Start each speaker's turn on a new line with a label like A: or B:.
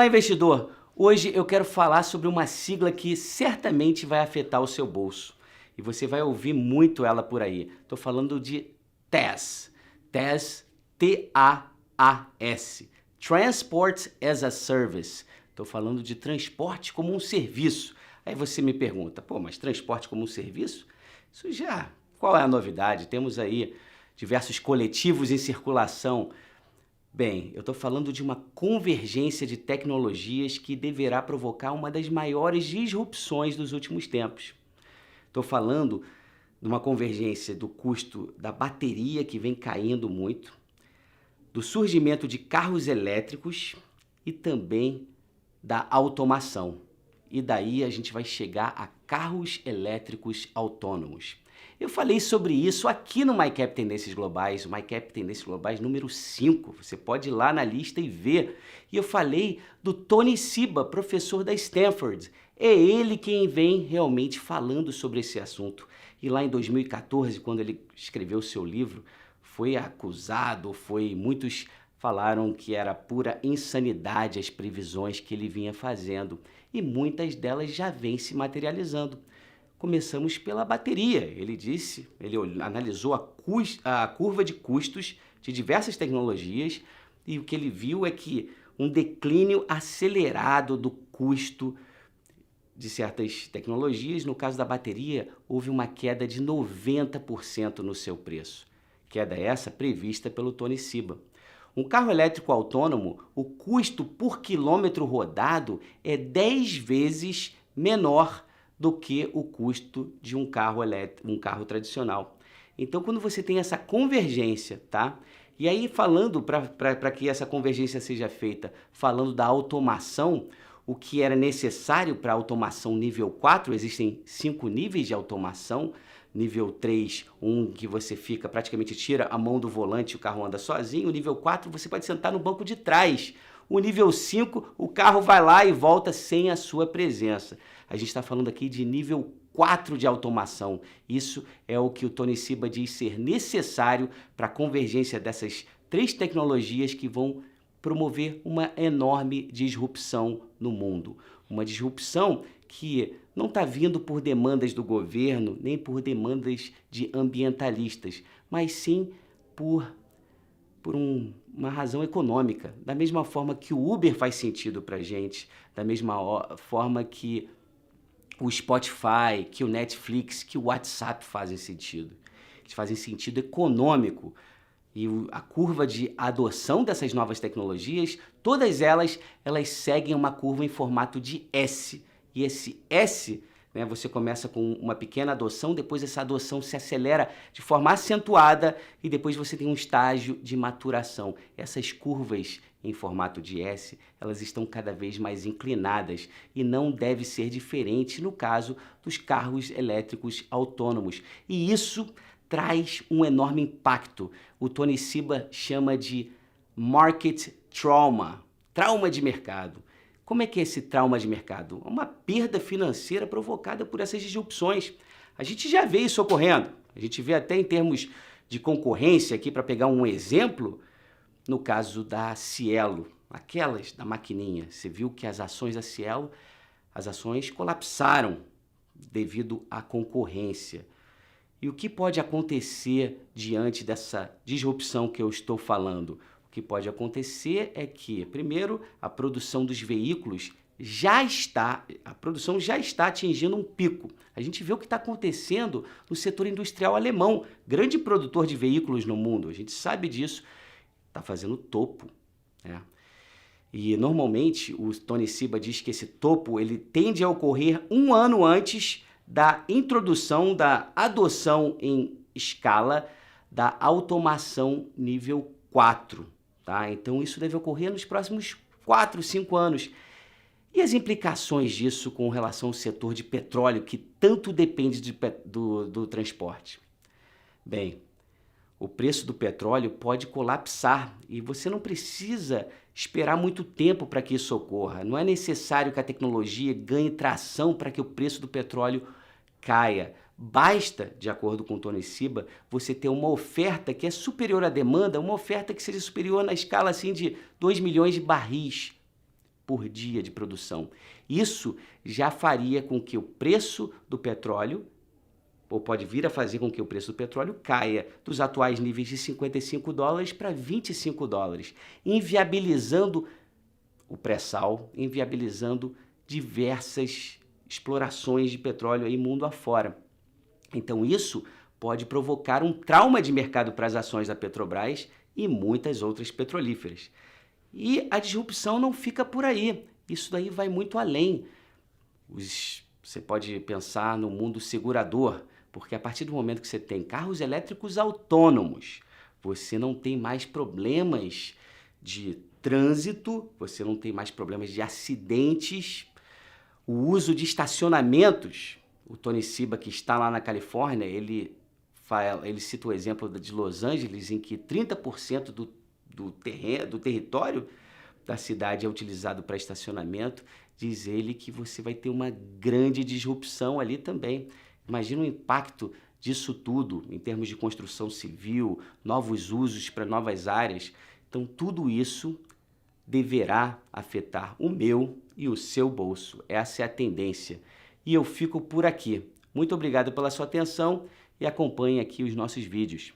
A: Olá, investidor! Hoje eu quero falar sobre uma sigla que certamente vai afetar o seu bolso. E você vai ouvir muito ela por aí. Estou falando de TaaS. TaaS, T-A-A-S. Transport as a Service. Estou falando de transporte como um serviço. Aí você me pergunta, pô, mas transporte como um serviço? Isso já, qual é a novidade? Temos aí diversos coletivos em circulação. Bem, eu estou falando de uma convergência de tecnologias que deverá provocar uma das maiores disrupções dos últimos tempos. Estou falando de uma convergência do custo da bateria, que vem caindo muito, do surgimento de carros elétricos e também da automação. E daí a gente vai chegar a carros elétricos autônomos. Eu falei sobre isso aqui no MyCap Tendências Globais, o MyCap Tendências Globais número 5. Você pode ir lá na lista e ver. E eu falei do Tony Seba, professor da Stanford. É ele quem vem realmente falando sobre esse assunto. E lá em 2014, quando ele escreveu o seu livro, foi acusado, muitos falaram que era pura insanidade as previsões que ele vinha fazendo. E muitas delas já vêm se materializando. Começamos pela bateria. Ele analisou a curva de custos de diversas tecnologias e o que ele viu é que um declínio acelerado do custo de certas tecnologias. No caso da bateria, houve uma queda de 90% no seu preço. Queda essa prevista pelo Tony Seba. Um carro elétrico autônomo, o custo por quilômetro rodado é 10 vezes menor do que o custo de um carro elétrico, um carro tradicional. Então, quando você tem essa convergência, tá? E aí, falando, para que essa convergência seja feita, falando da automação, o que era necessário para a automação nível 4, existem 5 níveis de automação. Nível 3, que você praticamente tira a mão do volante e o carro anda sozinho. O nível 4, você pode sentar no banco de trás. O nível 5, o carro vai lá e volta sem a sua presença. A gente está falando aqui de nível 4 de automação. Isso é o que o Tony Seba diz ser necessário para a convergência dessas 3 tecnologias que vão promover uma enorme disrupção no mundo. Uma disrupção que não está vindo por demandas do governo, nem por demandas de ambientalistas, mas sim por uma razão econômica. Da mesma forma que o Uber faz sentido para a gente, da mesma forma que o Spotify, que o Netflix, que o WhatsApp fazem sentido. Eles fazem sentido econômico. E a curva de adoção dessas novas tecnologias, todas elas seguem uma curva em formato de S. E esse S, né, você começa com uma pequena adoção, depois essa adoção se acelera de forma acentuada e depois você tem um estágio de maturação. Essas curvas em formato de S, elas estão cada vez mais inclinadas e não deve ser diferente no caso dos carros elétricos autônomos. E isso traz um enorme impacto. O Tony Seba chama de market trauma, trauma de mercado. Como é que é esse trauma de mercado? Uma perda financeira provocada por essas disrupções. A gente já vê isso ocorrendo. A gente vê até em termos de concorrência aqui, para pegar um exemplo, no caso da Cielo, aquelas da maquininha. Você viu que as ações da Cielo, as ações colapsaram devido à concorrência. E o que pode acontecer diante dessa disrupção que eu estou falando? O que pode acontecer é que, primeiro, a produção dos veículos já está atingindo um pico. A gente vê o que está acontecendo no setor industrial alemão, grande produtor de veículos no mundo. A gente sabe disso, está fazendo topo, né? E normalmente o Tony Seba diz que esse topo ele tende a ocorrer um ano antes da introdução, da adoção em escala da automação nível 4. Tá? Então isso deve ocorrer nos próximos 4, 5 anos. E as implicações disso com relação ao setor de petróleo, que tanto depende do transporte? Bem, o preço do petróleo pode colapsar e você não precisa esperar muito tempo para que isso ocorra. Não é necessário que a tecnologia ganhe tração para que o preço do petróleo caia. Basta, de acordo com o Tony Seba, você ter uma oferta que é superior à demanda, uma oferta que seja superior na escala assim, de 2 milhões de barris por dia de produção. Isso já faria com que o preço do petróleo, ou pode vir a fazer com que o preço do petróleo caia dos atuais níveis de $55 para $25, inviabilizando o pré-sal, inviabilizando diversas explorações de petróleo aí mundo afora. Então isso pode provocar um trauma de mercado para as ações da Petrobras e muitas outras petrolíferas. E a disrupção não fica por aí, isso daí vai muito além. Você pode pensar no mundo segurador, porque a partir do momento que você tem carros elétricos autônomos, você não tem mais problemas de trânsito, você não tem mais problemas de acidentes, o uso de estacionamentos. O Tony Seba, que está lá na Califórnia, ele cita o exemplo de Los Angeles, em que 30% do território da cidade é utilizado para estacionamento. Diz ele que você vai ter uma grande disrupção ali também. Imagina o impacto disso tudo em termos de construção civil, novos usos para novas áreas. Então tudo isso deverá afetar o meu e o seu bolso. Essa é a tendência. E eu fico por aqui. Muito obrigado pela sua atenção e acompanhe aqui os nossos vídeos.